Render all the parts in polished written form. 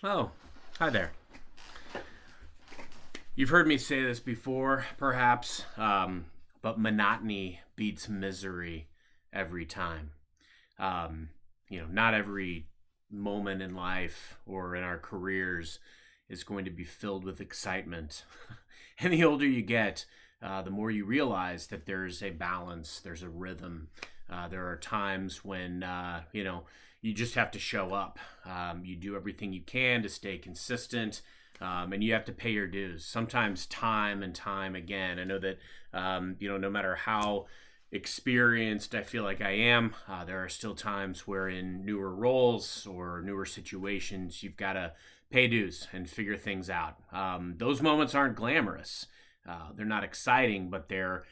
Oh, hi there. You've heard me say this before, perhaps, but monotony beats misery every time. Um, not every moment in life or in our careers is going to be filled with excitement. And the older you get, the more you realize that there's a balance, there's a rhythm. There are times when, you just have to show up. You do everything you can to stay consistent. And you have to pay your dues. Sometimes time and time again. I know that, no matter how experienced I feel like I am, there are still times where in newer roles or newer situations, you've got to pay dues and figure things out. Those moments aren't glamorous. They're not exciting, but they're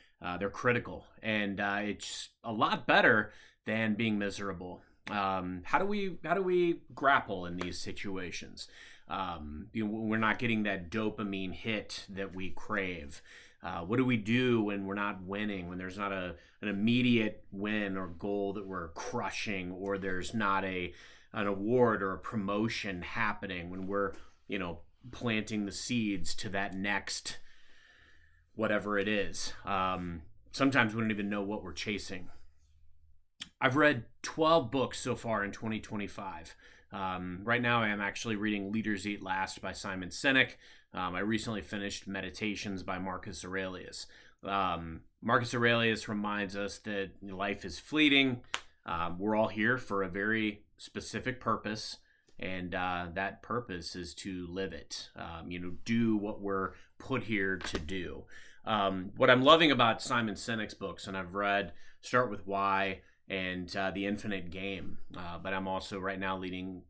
critical, and it's a lot better than being miserable. How do we grapple in these situations? We're not getting that dopamine hit that we crave. What do we do when we're not winning, when there's not an immediate win or goal that we're crushing, or there's not an award or a promotion happening, when we're, planting the seeds to that next whatever it is? Sometimes we don't even know what we're chasing. I've read 12 books so far in 2025. Right now, I am actually reading Leaders Eat Last by Simon Sinek. I recently finished Meditations by Marcus Aurelius. Marcus Aurelius reminds us that life is fleeting. We're all here for a very specific purpose, and that purpose is to live it. Do what we're put here to do. What I'm loving about Simon Sinek's books, and I've read Start With Why and The Infinite Game, but I'm also right now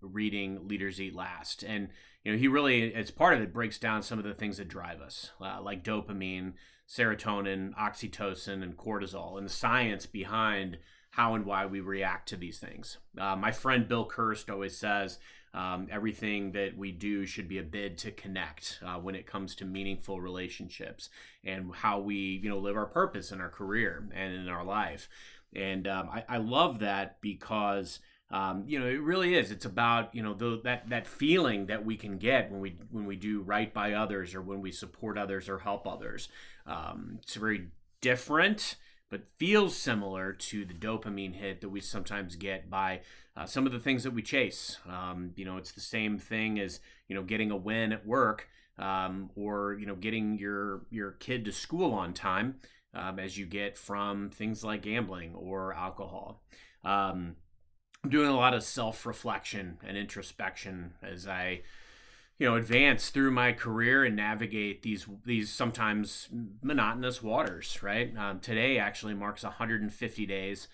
reading Leaders Eat Last. And he really, as part of it, breaks down some of the things that drive us, like dopamine, serotonin, oxytocin, and cortisol, and the science behind how and why we react to these things. My friend Bill Kirst always says everything that we do should be a bid to connect when it comes to meaningful relationships and how we live our purpose in our career and in our life. And I love that because it really is. It's about that feeling that we can get when we do right by others, or when we support others or help others. It's very different, but feels similar to the dopamine hit that we sometimes get by some of the things that we chase. It's the same thing as getting a win at work, or getting your kid to school on time. As you get from things like gambling or alcohol. I'm doing a lot of self-reflection and introspection as I, advance through my career and navigate these sometimes monotonous waters, right? Today actually marks 150 days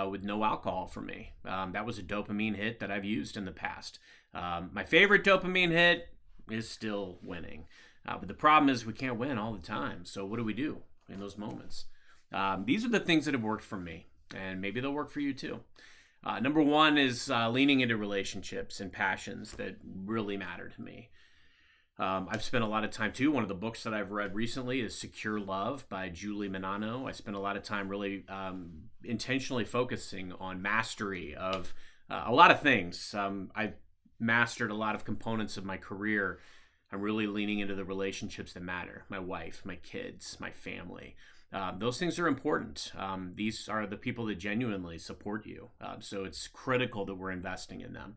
with no alcohol for me. That was a dopamine hit that I've used in the past. My favorite dopamine hit is still winning. But the problem is we can't win all the time. So what do we do in those moments? These are the things that have worked for me, and maybe they'll work for you too. Number one is leaning into relationships and passions that really matter to me. I've spent a lot of time too. One of the books that I've read recently is Secure Love by Julie Manano. I spent a lot of time really intentionally focusing on mastery of a lot of things. I've mastered a lot of components of my career. I'm really leaning into the relationships that matter. My wife, my kids, my family. Those things are important. These are the people that genuinely support you. So it's critical that we're investing in them.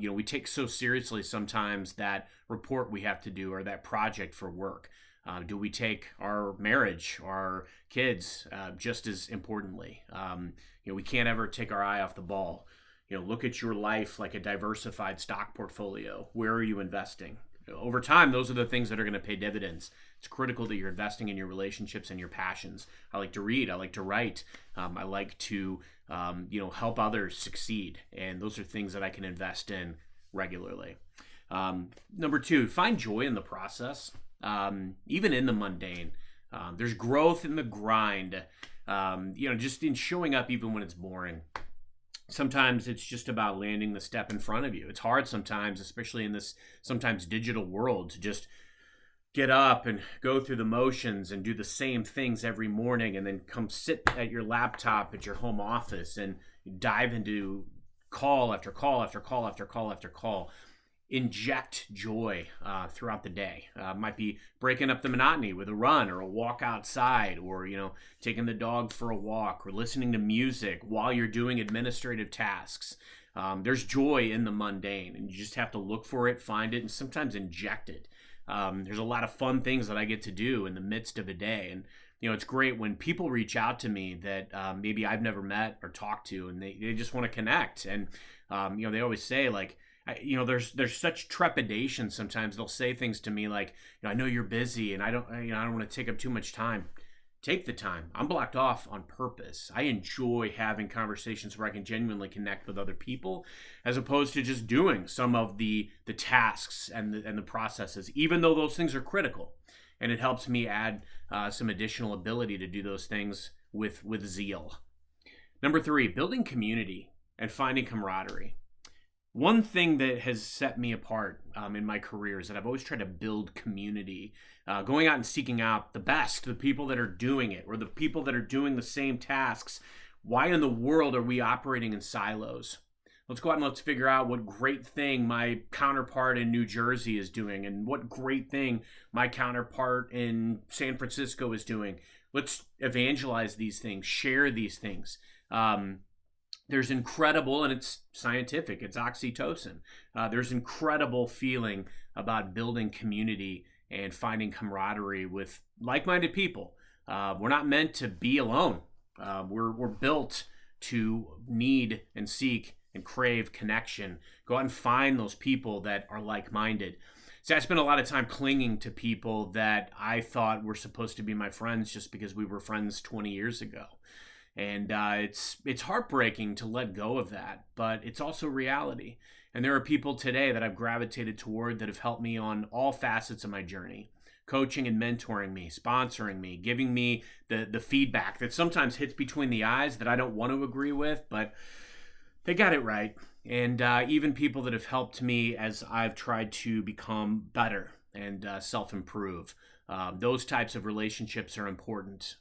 We take so seriously sometimes that report we have to do or that project for work. Do we take our marriage, our kids, just as importantly? We can't ever take our eye off the ball. Look at your life like a diversified stock portfolio. Where are you investing? Over time, those are the things that are going to pay dividends. It's critical that you're investing in your relationships and your passions. I like to read. I like to write. I like to, help others succeed. And those are things that I can invest in regularly. Number two, find joy in the process, even in the mundane. There's growth in the grind, just in showing up even when it's boring. Sometimes it's just about landing the step in front of you. It's hard sometimes, especially in this sometimes digital world, to just get up and go through the motions and do the same things every morning and then come sit at your laptop at your home office and dive into call after call after call after call after call. inject joy throughout the day. Might be breaking up the monotony with a run or a walk outside, or taking the dog for a walk, or listening to music while you're doing administrative tasks. There's joy in the mundane, and you just have to look for it, find it, and sometimes inject it. There's a lot of fun things that I get to do in the midst of a day, and it's great when people reach out to me that maybe I've never met or talked to, and they just want to connect. And they always say, like, there's such trepidation sometimes. They'll say things to me like, I know you're busy, and I don't want to take up too much time. Take the time. I'm blocked off on purpose. I enjoy having conversations where I can genuinely connect with other people, as opposed to just doing some of the tasks and the processes, even though those things are critical. And it helps me add some additional ability to do those things with zeal. Number 3, building community and finding camaraderie. One thing that has set me apart in my career is that I've always tried to build community, going out and seeking out the best, the people that are doing it, or the people that are doing the same tasks. Why in the world are we operating in silos? Let's go out and let's figure out what great thing my counterpart in New Jersey is doing, and what great thing my counterpart in San Francisco is doing. Let's evangelize these things, share these things. There's incredible, and it's scientific, it's oxytocin. There's incredible feeling about building community and finding camaraderie with like-minded people. We're not meant to be alone. We're built to need and seek and crave connection. Go out and find those people that are like-minded. See, I spent a lot of time clinging to people that I thought were supposed to be my friends just because we were friends 20 years ago. And it's heartbreaking to let go of that, but it's also reality. And there are people today that I've gravitated toward that have helped me on all facets of my journey, coaching and mentoring me, sponsoring me, giving me the feedback that sometimes hits between the eyes that I don't want to agree with, but they got it right. And even people that have helped me as I've tried to become better and self-improve. Those types of relationships are important.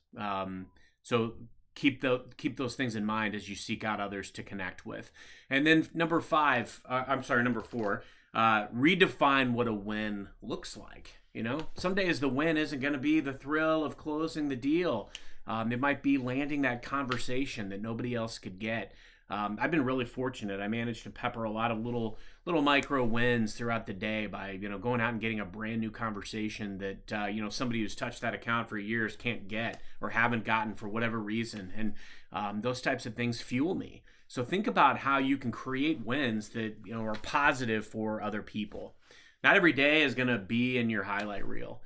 So keep those things in mind as you seek out others to connect with. And then number 4, redefine what a win looks like. Some days the win isn't going to be the thrill of closing the deal. It might be landing that conversation that nobody else could get. I've been really fortunate. I managed to pepper a lot of little micro wins throughout the day by going out and getting a brand new conversation that somebody who's touched that account for years can't get or haven't gotten for whatever reason. And those types of things fuel me. So think about how you can create wins that are positive for other people. Not every day is going to be in your highlight reel.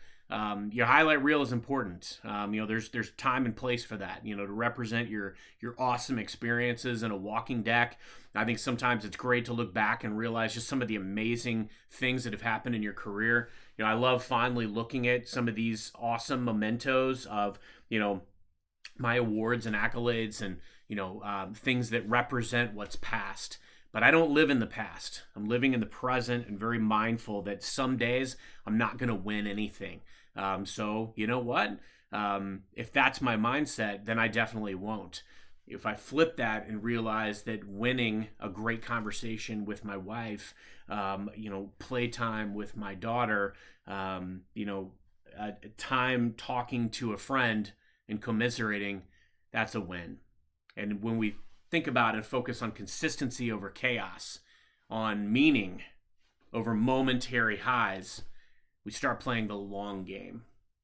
Your highlight reel is important. There's time and place for that, to represent your awesome experiences in a walking deck. I think sometimes it's great to look back and realize just some of the amazing things that have happened in your career. I love fondly looking at some of these awesome mementos of, my awards and accolades and, things that represent what's past. But I don't live in the past. I'm living in the present and very mindful that some days I'm not going to win anything. So you know what? If that's my mindset, then I definitely won't. If I flip that and realize that winning a great conversation with my wife, playtime with my daughter, time talking to a friend and commiserating, that's a win. And when we think about and focus on consistency over chaos, on meaning over momentary highs, we start playing the long game,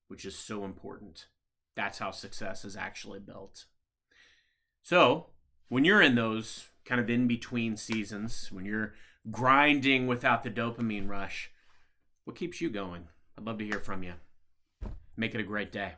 which is so important. That's how success is actually built. So when you're in those kind of in-between seasons, when you're grinding without the dopamine rush, what keeps you going? I'd love to hear from you. Make it a great day.